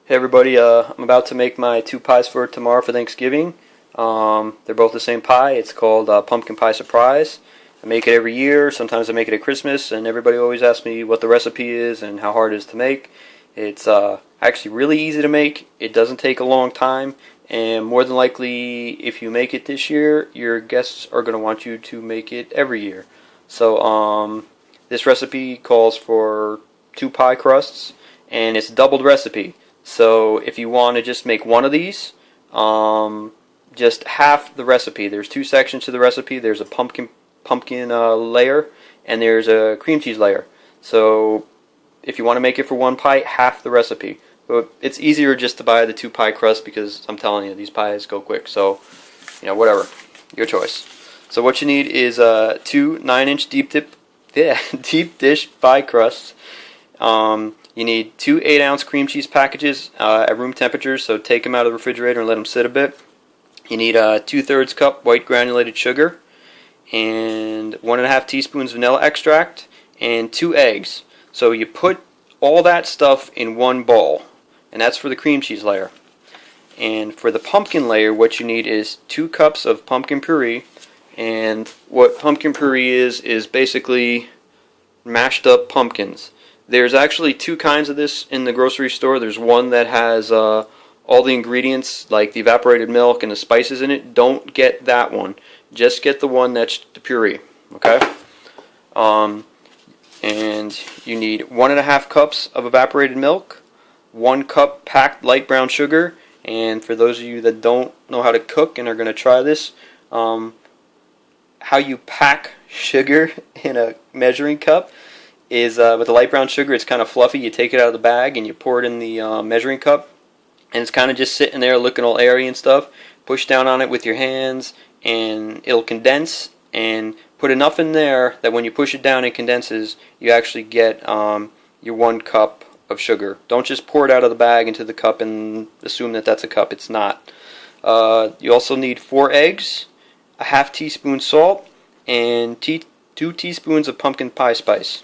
Hey everybody, I'm about to make my two pies for tomorrow for Thanksgiving. They're both the same pie. It's called Pumpkin Pie Surprise. I make it every year. Sometimes I make it at Christmas, and everybody always asks me what the recipe is and how hard it is to make. It's actually really easy to make. It doesn't take a long time, and more than likely, if you make it this year, your guests are going to want you to make it every year. So this recipe calls for two pie crusts, and it's a doubled recipe. So if you want to just make one of these, just half the recipe. There's two sections to the recipe. There's a pumpkin layer, and there's a cream cheese layer. So if you want to make it for one pie, half the recipe. But it's easier just to buy the two pie crusts because I'm telling you, these pies go quick. So, whatever, your choice. So what you need is two 9-inch deep dish pie crusts. You need two 8-ounce cream cheese packages at room temperature, so take them out of the refrigerator and let them sit a bit. You need a 2/3 cup white granulated sugar, and 1.5 teaspoons vanilla extract, and 2 eggs. So you put all that stuff in one bowl, and that's for the cream cheese layer. And for the pumpkin layer, what you need is 2 cups of pumpkin puree, and what pumpkin puree is basically mashed up pumpkins. There's actually two kinds of this in the grocery store. There's one that has all the ingredients, like the evaporated milk and the spices in it. Don't get that one. Just get the one that's the puree. Okay? And you need 1.5 cups of evaporated milk, 1 cup packed light brown sugar, and for those of you that don't know how to cook and are going to try this, how you pack sugar in a measuring cup is with the light brown sugar, it's kind of fluffy. You take it out of the bag and you pour it in the measuring cup, and it's kind of just sitting there looking all airy and stuff. Push down on it with your hands and it'll condense, and put enough in there that when you push it down and condenses, you actually get your 1 cup of sugar. Don't just pour it out of the bag into the cup and assume that that's a cup. It's not. You also need 4 eggs, a half teaspoon salt, and 2 teaspoons of pumpkin pie spice.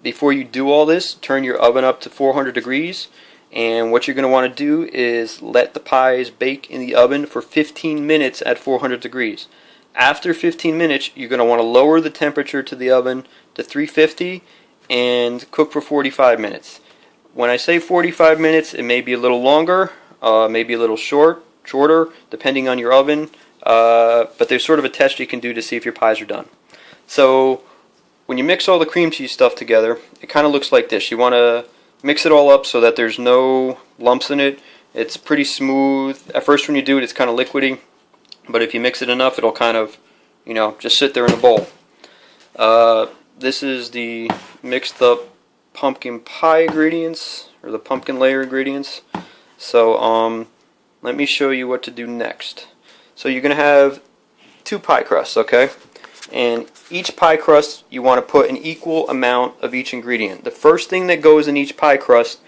Before you do all this, turn your oven up to 400 degrees, and what you're going to want to do is let the pies bake in the oven for 15 minutes at 400 degrees. After 15 minutes, you're going to want to lower the temperature to the oven to 350 and cook for 45 minutes. When I say 45 minutes, it may be a little longer, maybe a little shorter, depending on your oven, but there's sort of a test you can do to see if your pies are done. So when you mix all the cream cheese stuff together, it kind of looks like this. You want to mix it all up so that there's no lumps in it. It's pretty smooth. At first when you do it, it's kind of liquidy, but if you mix it enough, it'll kind of, just sit there in a bowl. This is the mixed up pumpkin pie ingredients, or the pumpkin layer ingredients. So let me show you what to do next. So you're going to have 2 pie crusts, okay? And each pie crust, you want to put an equal amount of each ingredient. The first thing that goes in each pie crust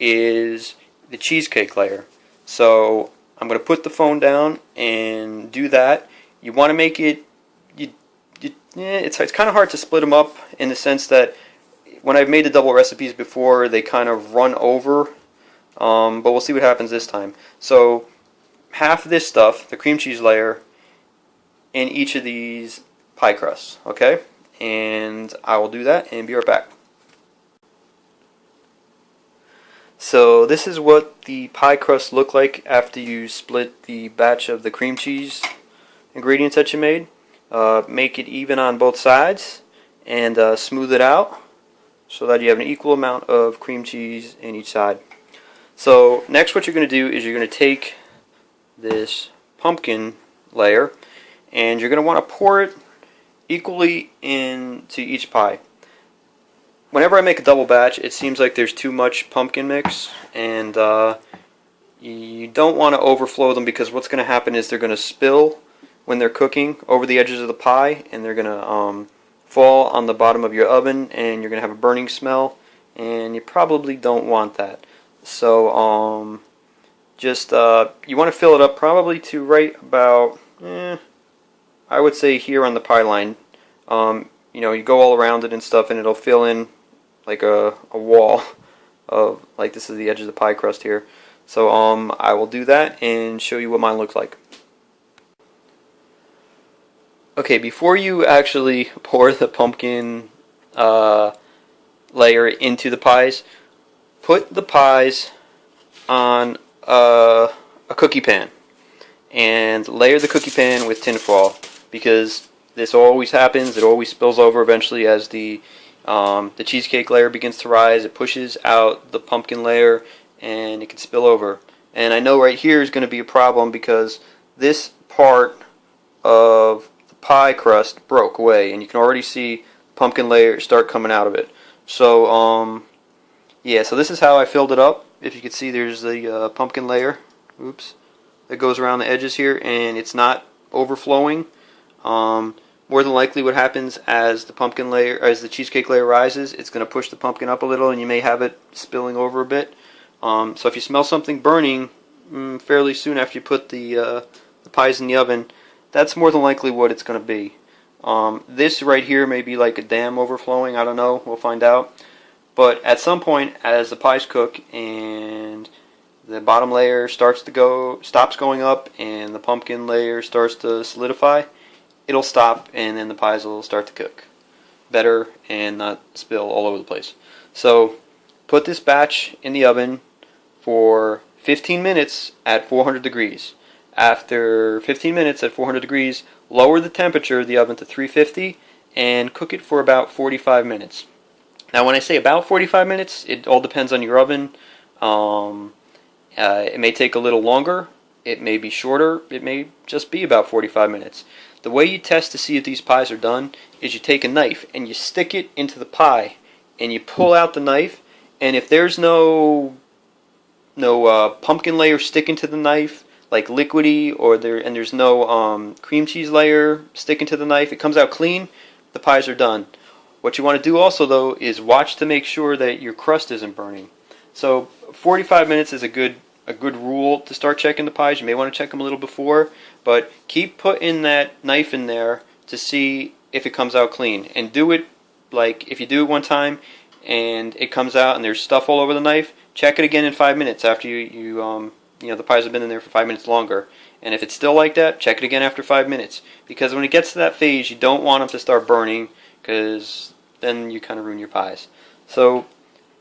is the cheesecake layer. So I'm going to put the phone down and do that. You want to make it, it's kind of hard to split them up in the sense that when I've made the double recipes before, they kind of run over, but we'll see what happens this time. So half of this stuff, the cream cheese layer, in each of these pie crusts, okay? And I will do that and be right back. So this is what the pie crusts look like after you split the batch of the cream cheese ingredients that you made. Make it even on both sides and smooth it out so that you have an equal amount of cream cheese in each side. So next what you're going to do is you're going to take this pumpkin layer and you're going to want to pour it equally into each pie. Whenever I make a double batch, it seems like there's too much pumpkin mix, and you don't want to overflow them, because what's going to happen is they're going to spill when they're cooking over the edges of the pie, and they're going to fall on the bottom of your oven, and you're going to have a burning smell, and you probably don't want that. So you want to fill it up probably to right about I would say here on the pie line. You go all around it and stuff, and it'll fill in like a wall of like like this is the edge of the pie crust here. So I will do that and show you what mine looks like. Okay, before you actually pour the pumpkin layer into the pies, put the pies on a cookie pan and layer the cookie pan with tin foil, because this always happens. It always spills over eventually as the cheesecake layer begins to rise. It pushes out the pumpkin layer and it can spill over. And I know right here is going to be a problem because this part of the pie crust broke away and you can already see pumpkin layer start coming out of it. So yeah, so this is how I filled it up. If you can see, there's the pumpkin layer, oops, that goes around the edges here, and it's not overflowing. More than likely what happens as the pumpkin layer, as the cheesecake layer rises, it's going to push the pumpkin up a little and you may have it spilling over a bit. So if you smell something burning fairly soon after you put the pies in the oven, that's more than likely what it's going to be. This right here may be like a dam overflowing, I don't know, we'll find out. But at some point, as the pies cook and the bottom layer stops going up and the pumpkin layer starts to solidify, it'll stop and then the pies will start to cook better and not spill all over the place. So put this batch in the oven for 15 minutes at 400 degrees. After 15 minutes at 400 degrees, lower the temperature of the oven to 350 and cook it for about 45 minutes. Now when I say about 45 minutes, it all depends on your oven. It may take a little longer, it may be shorter, it may just be about 45 minutes. The way you test to see if these pies are done is you take a knife and you stick it into the pie and you pull out the knife, and if there's no pumpkin layer sticking to the knife, like liquidy, and there's no cream cheese layer sticking to the knife, it comes out clean, the pies are done. What you want to do also though is watch to make sure that your crust isn't burning. So 45 minutes is a good rule to start checking the pies. You may want to check them a little before, but keep putting that knife in there to see if it comes out clean. And do it, like if you do it one time and it comes out and there's stuff all over the knife, check it again in 5 minutes after the pies have been in there for 5 minutes longer. And if it's still like that, check it again after 5 minutes. Because when it gets to that phase, you don't want them to start burning, because then you kind of ruin your pies. So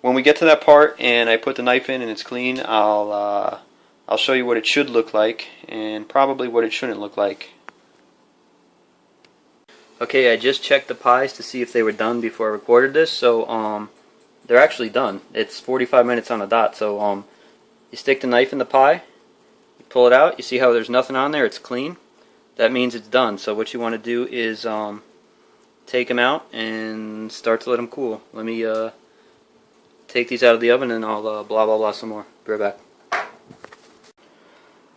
when we get to that part and I put the knife in and it's clean, I'll show you what it should look like and probably what it shouldn't look like. Okay, I just checked the pies to see if they were done before I recorded this. So they're actually done. It's 45 minutes on the dot. So you stick the knife in the pie, you pull it out, you see how there's nothing on there, it's clean. That means it's done. So what you want to do is take them out and start to let them cool. Let me take these out of the oven and I'll blah blah blah some more. Be right back.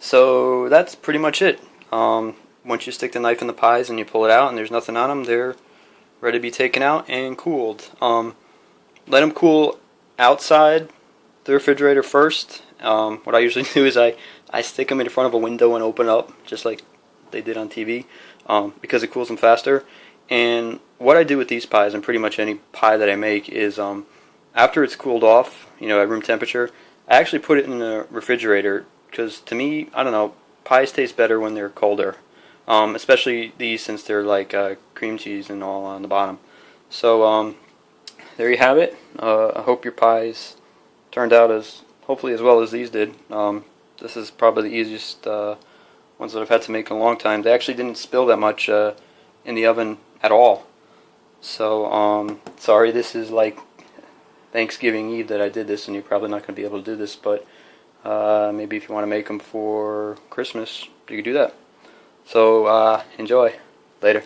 So that's pretty much it. Once you stick the knife in the pies and you pull it out and there's nothing on them, they're ready to be taken out and cooled. Let them cool outside the refrigerator first. What I usually do is I stick them in front of a window and open up, just like they did on TV, because it cools them faster. And what I do with these pies, and pretty much any pie that I make, is after it's cooled off, at room temperature, I actually put it in the refrigerator, because to me, I don't know, pies taste better when they're colder. Especially these, since they're like cream cheese and all on the bottom. So there you have it. I hope your pies turned out hopefully as well as these did. This is probably the easiest ones that I've had to make in a long time. They actually didn't spill that much in the oven at all. So sorry, this is like Thanksgiving Eve that I did this, and you're probably not going to be able to do this, but maybe if you want to make them for Christmas, you could do that. So enjoy. Later.